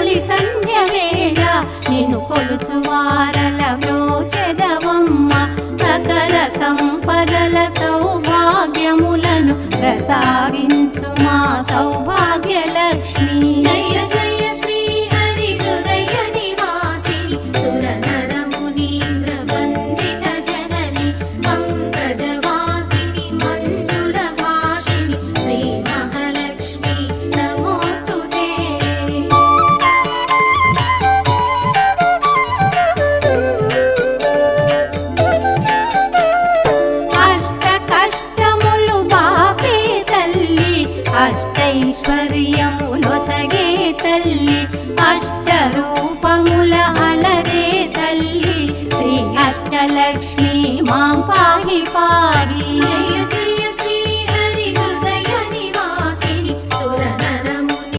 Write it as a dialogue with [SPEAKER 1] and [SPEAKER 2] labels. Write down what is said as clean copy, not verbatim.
[SPEAKER 1] తొలి సంధ్య వేళ నిన్ను కొలుచువారల బ్రోచెదవమ్మ సకల సంపదల సౌభాగ్యములను ప్రసాదించు మా సౌభాగ్య లక్ష్మి
[SPEAKER 2] జయ జయ శ్రీ హరి హృదయ నివాసిని సురనర మునీంద్ర వందిత జనని పంకజవాసిని మంజుల భాషిని శ్రీ మహాలక్ష్మి నమోస్తుతే
[SPEAKER 1] అష్ట కష్టములు బాపే తల్లి అష్టైశ్వర్యములొసగే తల్లి అష్ట రూపముల అలరే తల్లి శ్రీ అష్టలక్ష్మి మా పాహి పాహి
[SPEAKER 2] జయ